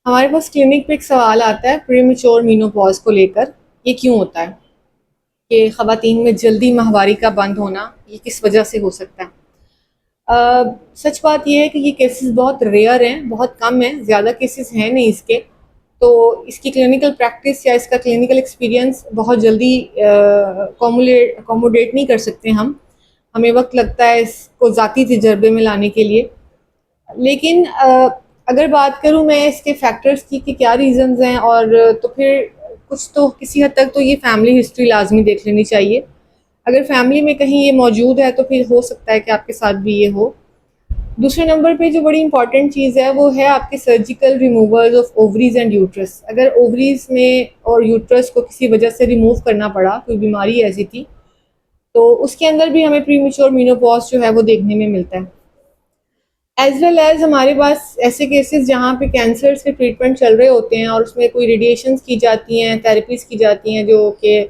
हमारे पास क्लिनिक पे एक सवाल आता है प्रीमेच्योर मीनोपॉज को लेकर। ये क्यों होता है कि ख़वातीन में जल्दी माहवारी का बंद होना, ये किस वजह से हो सकता है? सच बात यह है कि ये केसेस बहुत रेयर हैं, बहुत कम हैं, ज़्यादा केसेस हैं नहीं इसके। तो इसकी क्लिनिकल प्रैक्टिस या इसका क्लिनिकल एक्सपीरियंस बहुत जल्दी अकोमोडेट नहीं कर सकते हम। हमें वक्त लगता है इसको ज़ाती तजर्बे में लाने के लिए। लेकिन अगर बात करूँ मैं इसके फैक्टर्स की कि क्या रीज़न्स हैं, और तो फिर कुछ तो किसी हद तक तो ये फैमिली हिस्ट्री लाजमी देख लेनी चाहिए। अगर फैमिली में कहीं ये मौजूद है तो फिर हो सकता है कि आपके साथ भी ये हो। दूसरे नंबर पे जो बड़ी इंपॉर्टेंट चीज़ है वो है आपके surgical removals of ovaries and uterus. अगर ओवरीज में और यूट्रस को किसी वजह से रिमूव करना पड़ा, कोई बीमारी ऐसी थी, तो उसके अंदर भी हमें प्रीमेच्योर मेनोपॉज जो है वो देखने में मिलता है। एज वेल एज हमारे पास ऐसे केसेस जहाँ पे कैंसर के ट्रीटमेंट चल रहे होते हैं और उसमें कोई रेडिएशंस की जाती हैं, थेरेपीज़ की जाती हैं जो कि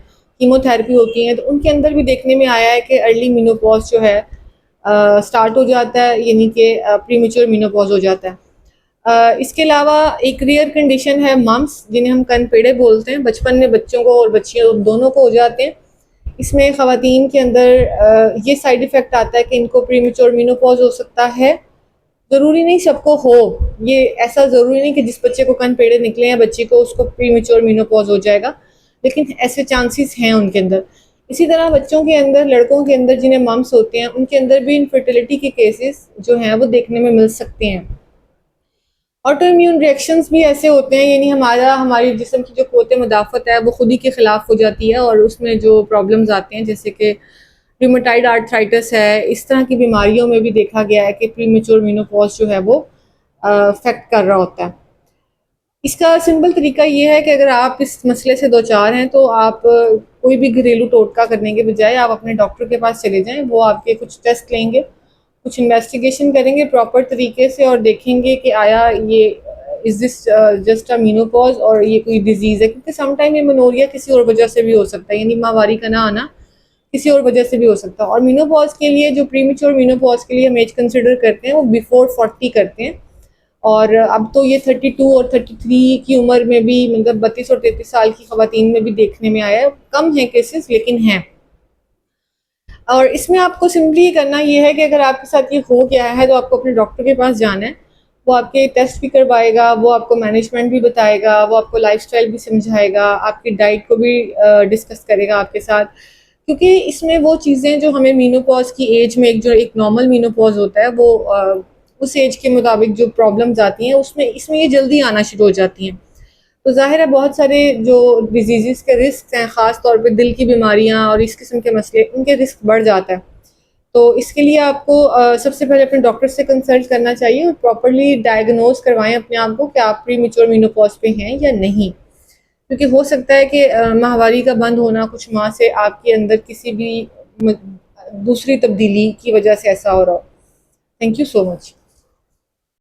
कीमोथेरेपी होती हैं, तो उनके अंदर भी देखने में आया है कि अर्ली मेनोपॉज जो है स्टार्ट हो जाता है, यानी कि प्रीमेच्योर मेनोपॉज हो जाता है। इसके अलावा एक रेयर कंडीशन है मम्स, जिन्हें हम कनपेड़े बोलते हैं। बचपन में बच्चों को और बच्चियों दोनों को हो जाते हैं। इसमें ख़वातीन के अंदर ये साइड इफ़ेक्ट आता है कि इनको प्रीमेच्योर मेनोपॉज हो सकता है। ज़रूरी नहीं सबको हो, ये ऐसा ज़रूरी नहीं कि जिस बच्चे को कनपेड़े निकले या बच्ची को उसको प्रीमेच्योर मेनोपॉज हो जाएगा, लेकिन ऐसे चांसेस हैं उनके अंदर। इसी तरह बच्चों के अंदर, लड़कों के अंदर जिन्हें मम्स होते हैं, उनके अंदर भी इनफर्टिलिटी के केसेस जो हैं वो देखने में मिल सकते हैं। ऑटो इम्यून रिएक्शंस भी ऐसे होते हैं, यानी हमारी जिस्म की जो क़ुव्वत मुदाफ़त है वो खुद ही के ख़िलाफ़ हो जाती है, और उसमें जो प्रॉब्लम्स आते हैं जैसे कि रूमेटाइड आर्थराइटिस है, इस तरह की बीमारियों में भी देखा गया है कि प्रीमेच्योर मेनोपॉज जो है वो अफेक्ट कर रहा होता है। इसका सिंपल तरीका ये है कि अगर आप इस मसले से दो चार हैं तो आप कोई भी घरेलू टोटका करने के बजाय आप अपने डॉक्टर के पास चले जाएं। वो आपके कुछ टेस्ट लेंगे, कुछ इन्वेस्टिगेशन करेंगे प्रॉपर तरीके से, और देखेंगे कि आया ये is this just a menopause और ये कोई डिजीज़ है, क्योंकि समटाइम ये मेनोरिया किसी और वजह से भी हो सकता है, यानी माहवारी का ना आना किसी और वजह से भी हो सकता है। और मेनोपॉज के लिए, जो प्रीमेच्योर मेनोपॉज के लिए हम एज कंसिडर करते हैं, वो बिफोर 40 करते हैं। और अब तो ये 32 और 33 की उम्र में भी, मतलब 32 और 33 साल की ख़वातीन में भी देखने में आया है। कम है केसेस, लेकिन हैं। और इसमें आपको सिंपली करना ये है कि अगर आपके साथ ये हो गया है तो आपको अपने डॉक्टर के पास जाना है। वो आपके टेस्ट भी करवाएगा, वो आपको मैनेजमेंट भी बताएगा, वो आपको लाइफस्टाइल भी समझाएगा, आपकी डाइट को भी डिस्कस करेगा आपके साथ। क्योंकि इसमें वो चीज़ें जो हमें मेनोपॉज की एज में, एक नॉर्मल मेनोपॉज होता है, वो उस एज के मुताबिक जो प्रॉब्लम्स आती हैं उसमें इसमें ये जल्दी आना शुरू हो जाती हैं। तो ज़ाहिर है बहुत सारे जो डिजीज़ के रिस्क हैं, ख़ास तौर पे दिल की बीमारियां और इस किस्म के मसले, उनके रिस्क बढ़ जाता है। तो इसके लिए आपको सबसे पहले अपने डॉक्टर से कंसल्ट करना चाहिए और प्रॉपर्ली डायग्नोज करवाएं अपने आप को कि आप प्रीमेच्योर मेनोपॉज पे हैं या नहीं। क्योंकि हो सकता है कि माहवारी का बंद होना कुछ माह से आपके अंदर किसी भी दूसरी तब्दीली की वजह से ऐसा हो रहा हो। Thank you so much.